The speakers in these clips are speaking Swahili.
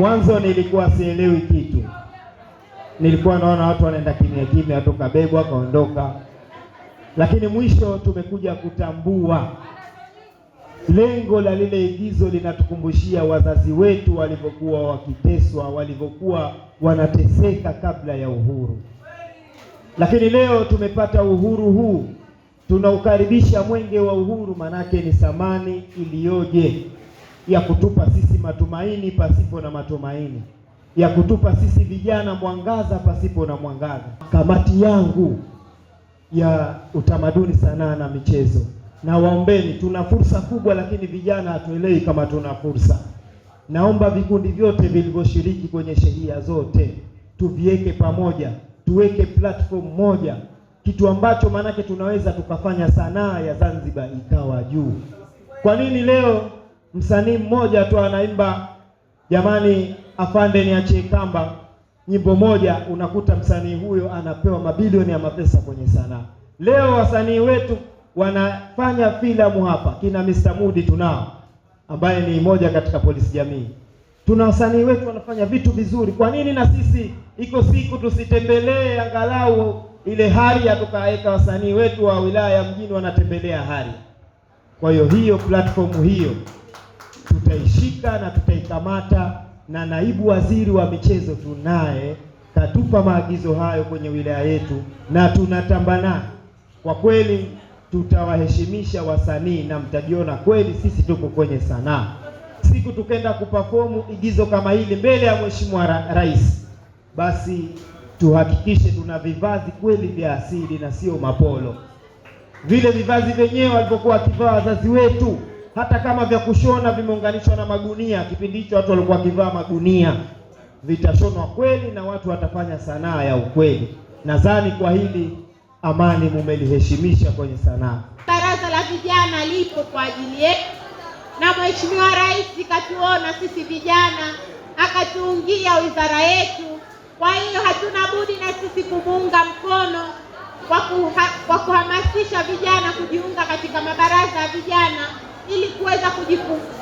Mwanzo nilikuwa sielewi kitu, nilikuwa naona watu wanaenda kimya kimya tu, kabebwa kaondoka, lakini mwisho tumekuja kutambua lengo la lile igizo linatukumbushia wazazi wetu walivyokuwa wakiteswa, walivyokuwa wanateseka kabla ya uhuru. Lakini leo tumepata uhuru huu, tunaukaribisha mwenge wa uhuru, manake ni thamani iliyoje ya kutupa sisi matumaini pasipo na matumaini, ya kutupa sisi vijana mwangaza pasipo na mwangaza. Kamati yangu ya utamaduni, sanaa na michezo, na waombeni, tuna fursa kubwa, lakini vijana hatuelewi kama tuna fursa. Naomba vikundi vyote vilivyoshiriki kwenye shehia zote tuviweke pamoja, tuweke platform moja, kitu ambacho manake tunaweza tukafanya sanaa ya Zanzibar ikawa juu. Kwa nini leo msanii mmoja tu anaimba jamani afande niachie kamba, nyimbo moja, unakuta msanii huyo anapewa mabilioni ya mapesa kwenye sanaa? Leo wasanii wetu wanafanya filamu hapa, kina Mr. Mudi tunao, ambaye ni moja katika polisi jamii. Tuna wasanii wetu wanafanya vitu vizuri. Kwa nini na sisi iko siku tusitembelee angalau ile Haria, tukaweka wasanii wetu wa wilaya ya mjini wanatembelea Haria? Kwa hiyo platform hiyo tutaishika na tutaikamata, na naibu waziri wa michezo tunaye katupa maagizo hayo kwenye wilaya yetu, na tunatambana. Kwa kweli tutawaheshimisha wasanii na mtajiona kweli sisi tuko kwenye sanaa. Siku tukenda kuperform igizo kama hili mbele ya Mheshimiwa Rais, basi tuhakikishe tuna vivazi kweli vya asili na sio mapolo. Vile vivazi vyenyewe walivyokuwa wakivaa wazazi wetu, hata kama vya kushona vimeunganishwa na magunia, kipindi hicho watu walikuwa wakivaa magunia, vitashonwa kweli na watu watafanya sanaa ya ukweli. Nadhani kwa hili Amani mumeliheshimisha kwenye sanaa. Baraza la vijana lipo kwa ajili yetu, na Mheshimiwa Rais katuona sisi vijana akatuungia wizara yetu. Kwa hiyo hatuna budi na sisi kumuunga mkono kwa kuhamasisha vijana kujiunga katika mabaraza ya vijana ili kuweza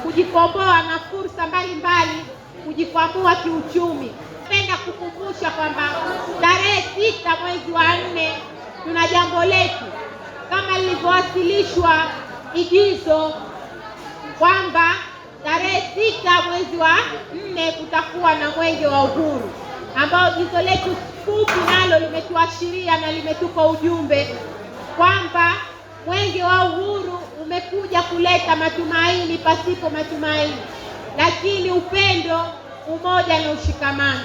kujikomboa na fursa mbalimbali, kujikwamua kiuchumi. Napenda kukumbusha kwamba tarehe 6 mwezi wa 4 tuna jambo letu kama lilivyowasilishwa igizo kwamba tarehe 6 mwezi wa 4 kutakuwa na mwenge wa uhuru, ambao igizo letu fupi nalo limetuashiria na limetupa ujumbe kwamba mwenge wa uhuru umekuja kuleta matumaini pasipo matumaini, lakini upendo, umoja na ushikamano.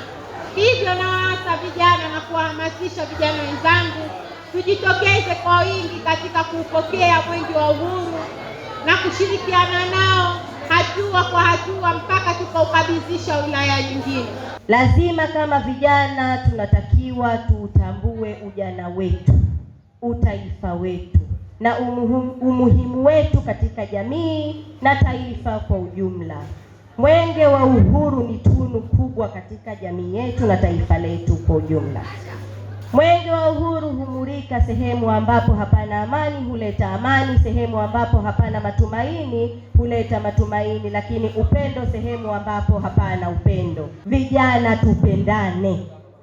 Hivyo nawaasa vijana na kuhamasisha vijana wenzangu tujitokeze kwa wingi katika kuupokea mwenge wa uhuru na kushirikiana nao hatua kwa hatua mpaka tukaukabidhisha wilaya nyingine. Lazima kama vijana tunatakiwa tuutambue ujana wetu, utaifa wetu na umuhimu wetu katika jamii na taifa kwa ujumla. Mwenge wa uhuru ni tunu kubwa katika jamii yetu na taifa letu kwa ujumla. Mwenge wa uhuru humulika sehemu ambapo hapana amani, huleta amani. Sehemu ambapo hapana matumaini, huleta matumaini. Lakini upendo sehemu ambapo hapana upendo. Vijana tupendane,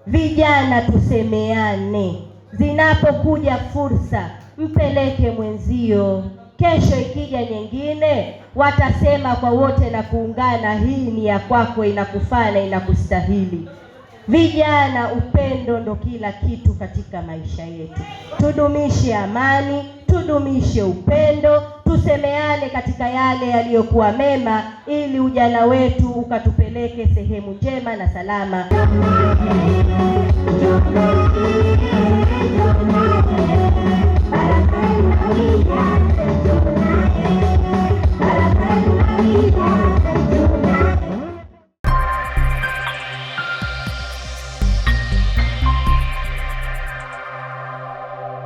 vijana tusemeane. Zinapokuja fursa, mpeleke mwenzio. Kesho ikija nyingine, watasema kwa wote na kuungana, hii ni ya kwako, inakufaa na inakustahili. Vijana, upendo ndo kila kitu katika maisha yetu. Tudumishe amani, tudumishe upendo, tusemeane katika yale yaliyokuwa mema, ili ujana wetu ukatupeleke sehemu njema na salama.